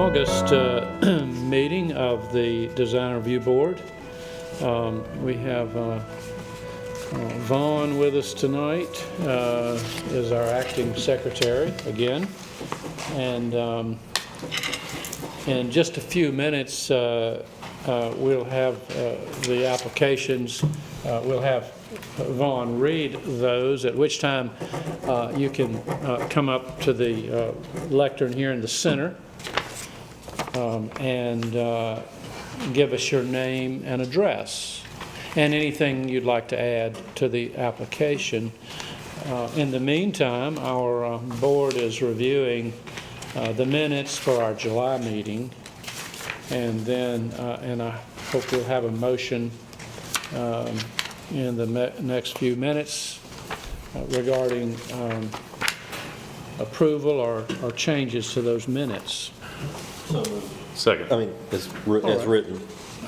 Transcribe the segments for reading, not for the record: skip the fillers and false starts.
August meeting of the Design Review Board. We have Vaughn with us tonight as our acting secretary again. And in just a few minutes, we'll have the applications. We'll have Vaughn read those, at which time you can come up to the lectern here in the center and give us your name and address and anything you'd like to add to the application. In the meantime, our board is reviewing the minutes for our July meeting, and then and I hope we'll have a motion in the next few minutes regarding approval or changes to those minutes. Second. I mean, as written.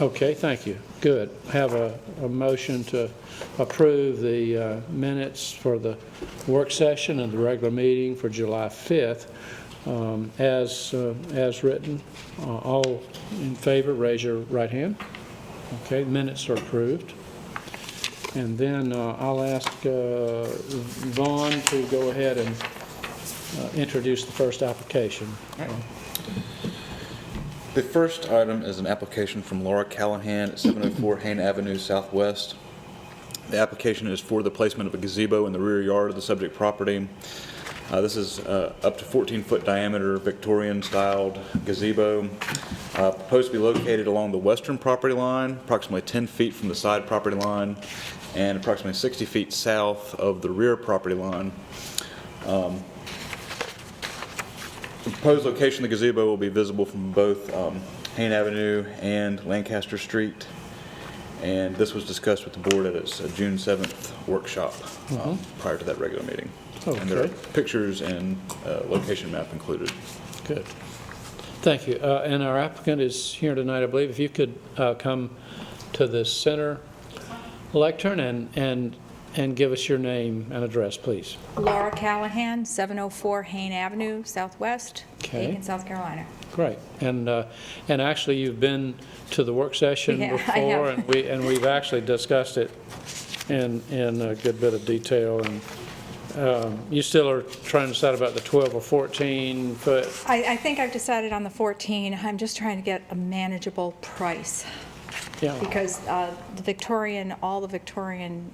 Okay, thank you. Good. Have a motion to approve the minutes for the work session and the regular meeting for July 5th as written. All in favor, raise your right hand. Okay, minutes are approved. And then I'll ask Vaughn to go ahead and introduce the first application. The first item is an application from Laura Callahan at 704 Hain Avenue Southwest. The application is for the placement of a gazebo in the rear yard of the subject property. This is up to 14-foot diameter Victorian-styled gazebo, proposed to be located along the western property line, approximately 10 feet from the side property line, and approximately 60 feet south of the rear property line. The proposed location of the gazebo will be visible from both Hain Avenue and Lancaster Street, and this was discussed with the board at its June 7th workshop prior to that regular meeting. Okay. And there are pictures and location map included. Good. Thank you. And our applicant is here tonight, I believe. If you could come to the center lectern and give us your name and address, please. Laura Callahan, 704 Hain Avenue Southwest, Okay. Aiken, South Carolina. Great. And actually, you've been to the work session Yeah, I before, have. and we've actually discussed it in a good bit of detail. And you still are trying to decide about the 12 or 14 foot. I think I've decided on the 14. I'm just trying to get a manageable price Yeah. because all the Victorian,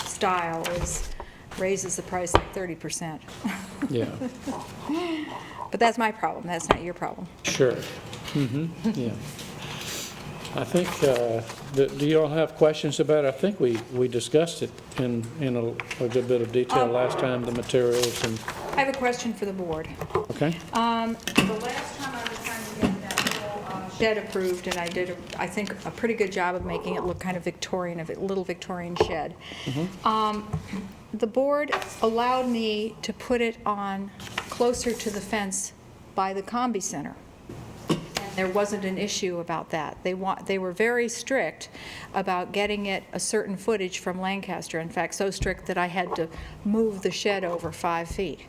style raises the price like 30%. Yeah. But that's my problem. That's not your problem. Sure. Yeah. I think, do you all have questions about it? I think we discussed it in a good bit of detail last time, the materials and, I have a question for the board. okay? The last time I was trying to get that whole shed approved, and I did, I think, a pretty good job of making it look kind of Victorian, a little Victorian shed. The board allowed me to put it on closer to the fence by the Combi Center. There wasn't an issue about that. They were very strict about getting it a certain footage from Lancaster. In fact, so strict that I had to move the shed over 5 feet.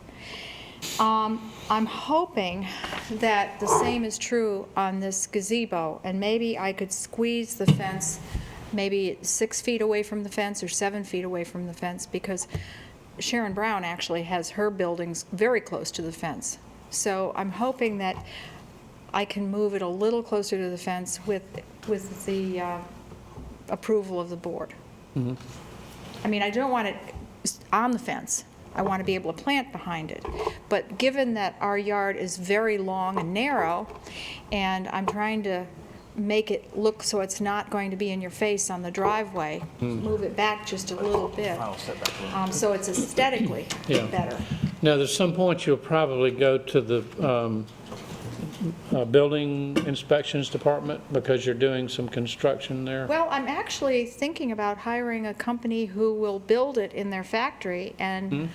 I'm hoping that the same is true on this gazebo, and maybe I could squeeze the fence maybe 6 feet away from the fence or 7 feet away from the fence, because Sharon Brown actually has her buildings very close to the fence. So I'm hoping that I can move it a little closer to the fence with the approval of the board. I mean, I don't want it on the fence. I want to be able to plant behind it. But given that our yard is very long and narrow, and I'm trying to make it look so it's not going to be in your face on the driveway, move it back just a little bit, so it's aesthetically better. Now, there's some point you'll probably go to the building inspections department because you're doing some construction there. Well, I'm actually thinking about hiring a company who will build it in their factory, and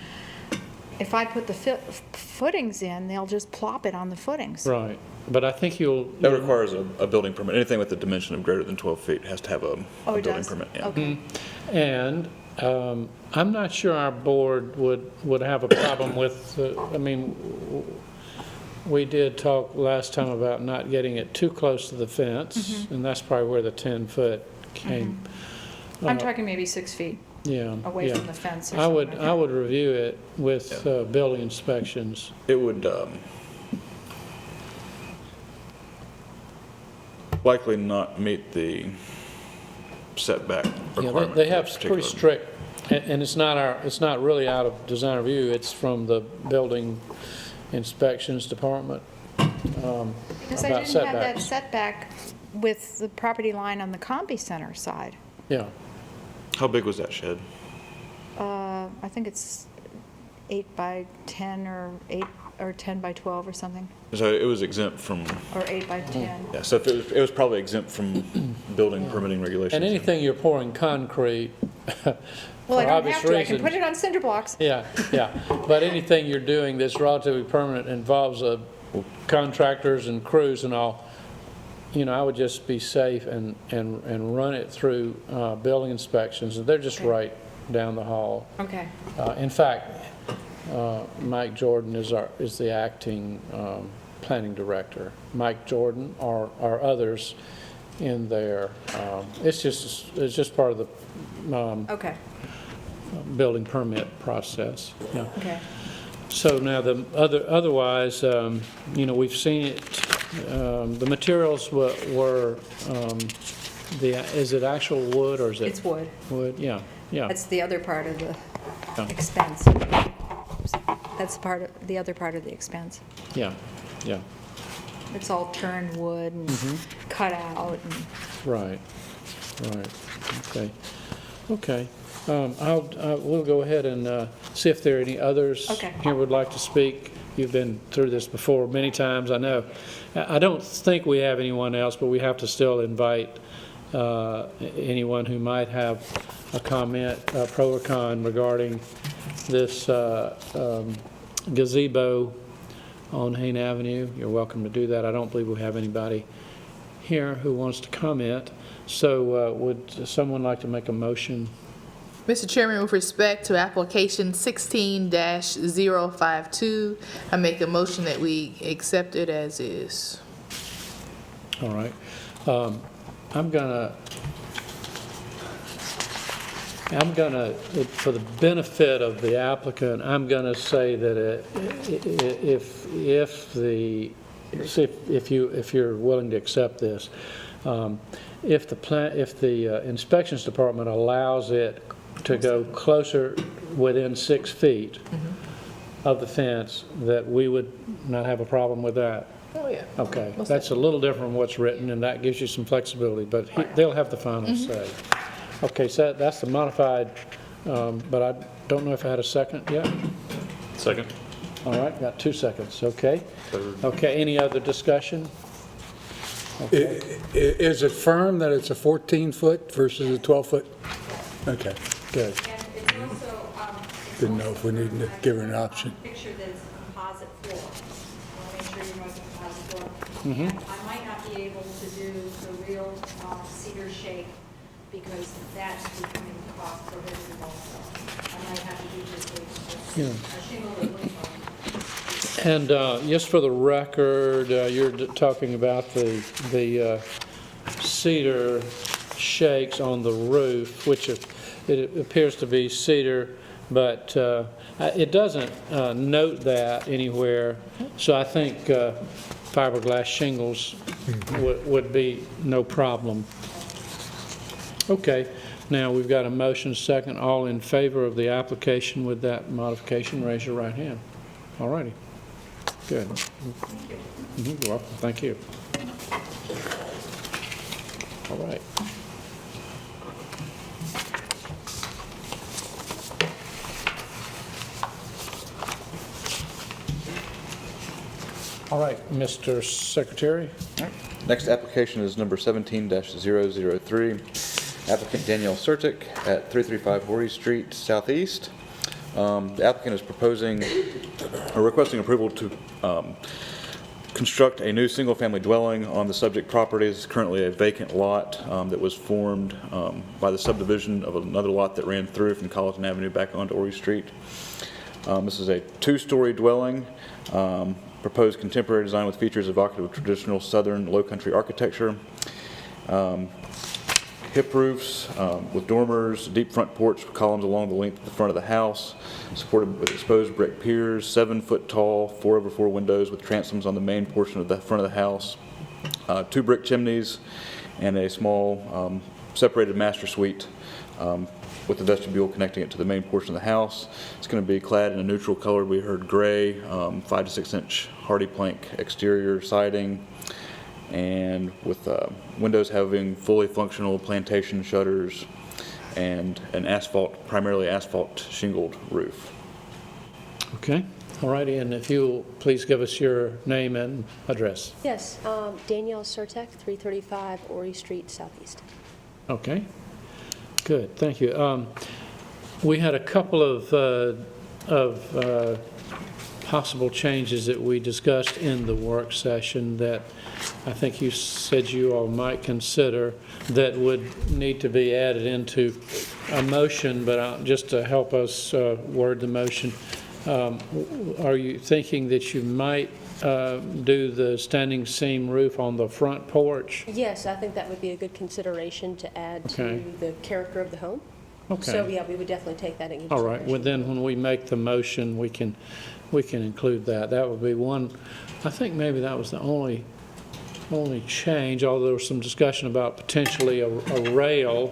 if I put the footings in, they'll just plop it on the footings. Right. But I think That requires a building permit. Anything with a dimension of greater than 12 feet has to have a building permit. Yeah. Okay. And I'm not sure our board would have a problem with, I mean, we did talk last time about not getting it too close to the fence, and that's probably where the 10-foot came. I'm talking maybe 6 feet Yeah. away yeah. from the fence or I something would, like I that. would review it with building inspections. It would likely not meet the setback Yeah, requirement. they for have that pretty particular- strict, and it's not really out of design review, it's from the building inspections department. Because I about didn't have that setbacks. setback with the property line on the Combi Center side. Yeah, How big was that shed? I think it's 8 by 10 or 8 or 10 by 12 or something, So it was exempt from, or 8 by 10. yeah, so if it was probably exempt from building permitting regulations. and anything you're pouring concrete, Well, I for don't obvious have to, I can reasons. put it on cinder blocks. Yeah, yeah, but anything you're doing that's relatively permanent involves contractors and crews and all, I would just be safe and run it through building inspections, and they're just Okay. right down the hall. Okay, In fact, Mike Jordan is the acting planning director. Mike Jordan or others in there. It's just part of the okay, building permit process. Yeah. okay. So now otherwise, we've seen it. The materials were is it actual wood or is it? It's wood. Wood. Yeah. Yeah. That's the other part of the Yeah. expense. That's the other part of the expense. Yeah. Yeah. It's all turned wood and cut out and. Right, right, okay. Okay, we'll go ahead and see if there are any others Okay. here would like to speak. You've been through this before many times, I know. I don't think we have anyone else, but we have to still invite anyone who might have a comment, pro or con, regarding this gazebo on Hayne Avenue. You're welcome to do that. I don't believe we have anybody here who wants to comment. So would someone like to make a motion? Mr. Chairman, with respect to application 16-052, I make a motion that we accept it as is. All right. I'm gonna, for the benefit of the applicant, I'm gonna say that if you're willing to accept this, if the inspections department allows it to go closer within 6 feet of the fence, that we would not have a problem with that. Oh, yeah. Okay, that's a little different from what's written, and that gives you some flexibility, but they'll have the final say. Okay, so that's the modified, but I don't know if I had a second yet. Second. All right, got 2 seconds, okay. Okay, any other discussion? Is it firm that it's a 14-foot versus a 12-foot? Okay, Good. And it's also, didn't know if we needed to give her an option. Picture that it's a composite floor. I want to make sure you know it's a composite floor. Mm-hmm. And I might not be able to do the real cedar shake because that's becoming cost prohibitive also. I might have to do just a shingle that looks like. And just for the record, you're talking about the cedar shakes on the roof, which it appears to be cedar, but it doesn't note that anywhere. So I think fiberglass shingles would be no problem. Okay, now we've got a motion second. All in favor of the application with that modification, raise your right hand. All righty. Good. You're welcome. Thank you. All right. All right, Mr. Secretary. Next application is number 17-003. Applicant Danielle Sertic at 335 Horry Street Southeast. The applicant is proposing or requesting approval to construct a new single-family dwelling on the subject property. It's currently a vacant lot that was formed by the subdivision of another lot that ran through from Colleton Avenue back onto Horry Street. This is a two-story dwelling. proposed contemporary design with features evocative of traditional southern low country architecture. Hip roofs with dormers, deep front porch with columns along the length of the front of the house, supported with exposed brick piers, 7-foot tall, 4/4 windows with transoms on the main portion of the front of the house, 2 brick chimneys, and a small separated master suite with the vestibule connecting it to the main portion of the house. It's going to be clad in a neutral color. We heard gray, 5 to 6 inch hardy plank exterior siding, and with windows having fully functional plantation shutters and an primarily asphalt shingled roof. Okay, all righty, and if you'll please give us your name and address. Yes, Danielle Surtek, 335 Ori Street, Southeast. Okay, good, thank you. We had a couple of possible changes that we discussed in the work session that I think you said you all might consider that would need to be added into a motion, but just to help us word the motion, are you thinking that you might do the standing seam roof on the front porch? Yes, I think that would be a good consideration to add Okay. to the character of the home. Okay. So, yeah, we would definitely take that into All consideration. right, well then, when we make the motion, we can include that. That would be one, I think maybe that was the only change, although there was some discussion about potentially a rail,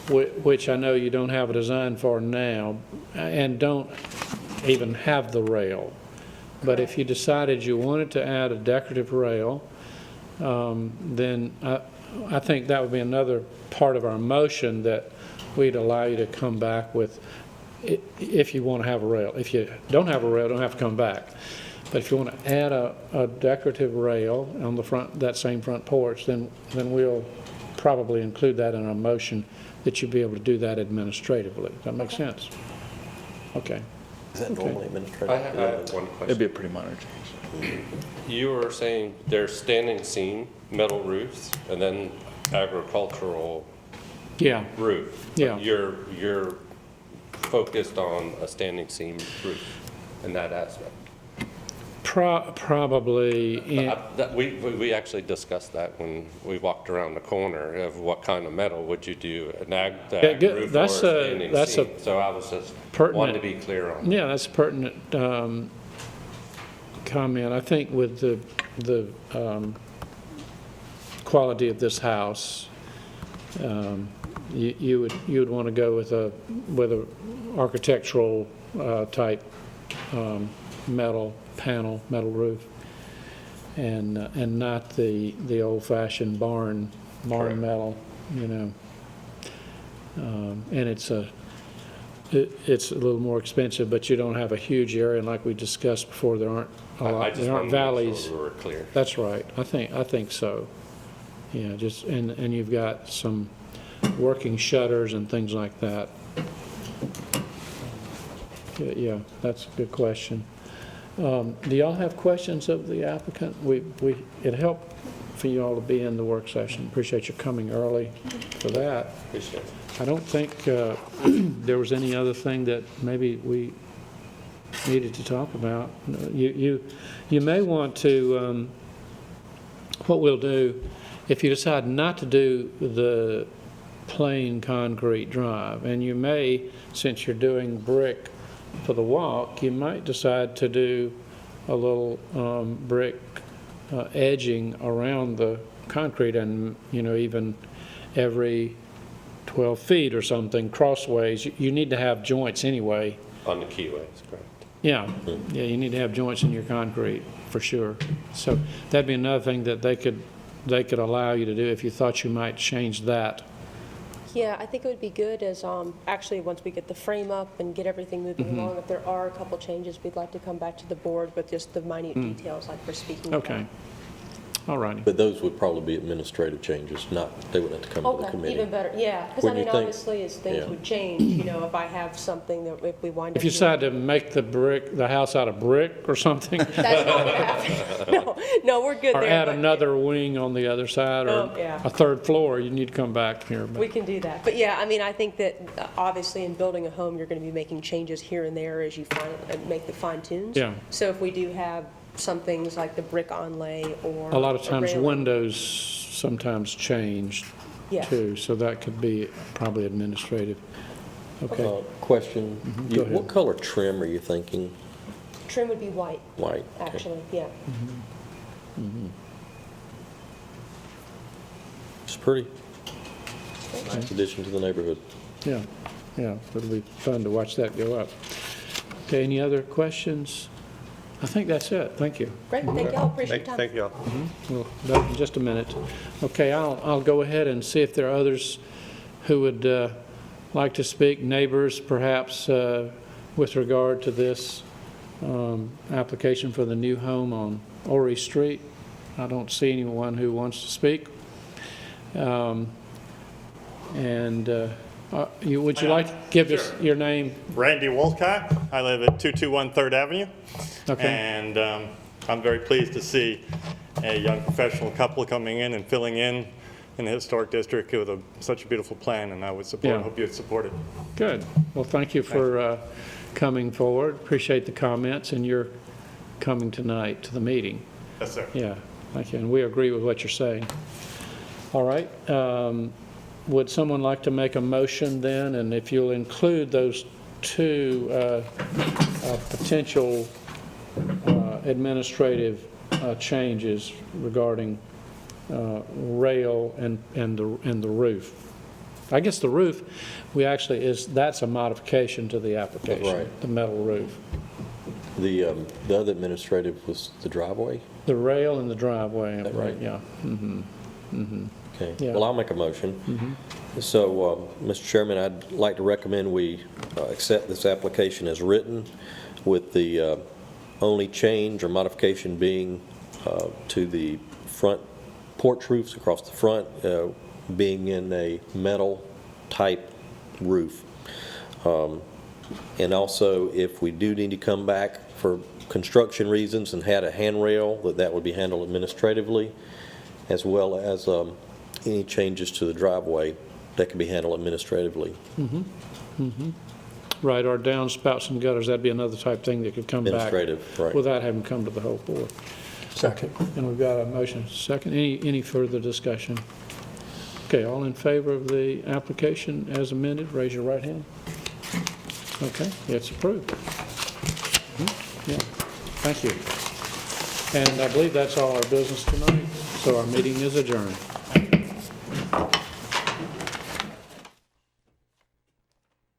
which I know you don't have a design for now, and don't even have the rail. But if you decided you wanted to add a decorative rail, then I think that would be another part of our motion that we'd allow you to come back with, if you want to have a rail. If you don't have a rail, don't have to come back. But if you want to add a decorative rail on the front, that same front porch, then we'll probably include that in our motion, that you'll be able to do that administratively. Does that make sense? Okay. Is that normally administrative? I have one It'd question. be a pretty minor change. You were saying there's standing seam metal roofs and then agricultural Yeah, roof. Yeah. You're focused on a standing seam roof in that aspect. probably, We actually discussed that when we walked around the corner of what kind of metal would you do, an ag good. roof or a That's a- standing that's a seam? So I was just pertinent- wanting to be clear on. yeah, that's a pertinent comment. I think with the quality of this house, you would want to go with a architectural type metal panel, metal roof, and not the old-fashioned barn Correct. metal, you know. And it's a little more expensive, but you don't have a huge area, and like we discussed before, there aren't a I lot, just there aren't wanted to make valleys. sure we were clear. That's right. I think so. Yeah, just, and you've got some working shutters and things like that. Yeah, that's a good question. Do y'all have questions of the applicant? It helped for you all to be in the work session. Appreciate you coming early for that. Appreciate it. I don't think there was any other thing that maybe we needed to talk about. You may want to, what we'll do, if you decide not to do the plain concrete drive, and you may, since you're doing brick for the walk, you might decide to do a little brick edging around the concrete, and, you know, even every 12 feet or something, crossways. You need to have joints anyway. On the keyways, correct. Yeah, you need to have joints in your concrete, for sure. So that'd be another thing that they could allow you to do if you thought you might change that. Yeah, I think it would be good as, actually, once we get the frame up and get everything moving along, if there are a couple changes, we'd like to come back to the board with just the minute details like we're speaking about. Okay, all righty. But those would probably be administrative changes, they wouldn't have to come to the Okay, committee. even better, yeah, because I When you mean, think- obviously, as things yeah. would change, you know, if I have something that if we wind up. If you decide to make the house out of brick or something, That's not what happened. No, we're good or there. add but another wing on the other side, or Oh, yeah. a third floor, you need to come back here. But We can do that. But yeah, I mean, I think that obviously in building a home, you're going to be making changes here and there as you make the fine tunes. Yeah. So if we do have some things like the brick onlay or. A lot of the times railing. windows sometimes change Yes. too, so that could be probably administrative. Okay, Question, Go ahead. what color trim are you thinking? Trim would be white, White? okay. actually, yeah. It's pretty. Nice addition to the neighborhood. yeah, it'll be fun to watch that go up. Okay, any other questions? I think that's it, thank you. Great, thank y'all, appreciate your time. Thank you all. Well, that in just a minute. Okay, I'll go ahead and see if there are others who would like to speak, neighbors perhaps, with regard to this application for the new home on Orry Street. I don't see anyone who wants to speak. Would you like to give us your name? Randy Wolcott. I live at 221 3rd Avenue. Okay. And I'm very pleased to see a young professional couple coming in and filling in the historic district with such a beautiful plan, and I would support, Yeah. hope you'd support it. Good. Well, thank you for coming forward. Appreciate the comments and your coming tonight to the meeting. Yes, sir. Yeah, thank you, and we agree with what you're saying. All right, would someone like to make a motion then, and if you'll include those two potential administrative changes regarding rail and the roof. I guess the roof, that's a modification to the application. Right. The metal roof. The other administrative was the driveway? The rail and the driveway, that right, right? yeah. Okay, Yeah. well, I'll make a motion. So, Mr. Chairman, I'd like to recommend we accept this application as written, with the only change or modification being to the front porch roofs across the front, being in a metal-type roof. And also, if we do need to come back for construction reasons and had a handrail, that would be handled administratively, as well as any changes to the driveway that can be handled administratively. Right, or downspouts and gutters, that'd be another type thing that could come back. Administrative, right. Without having come to the whole board. Second. And we've got a motion, second. Any further discussion? Okay, all in favor of the application as amended, raise your right hand. Okay, it's approved. Yeah, thank you. And I believe that's all our business tonight, so our meeting is adjourned.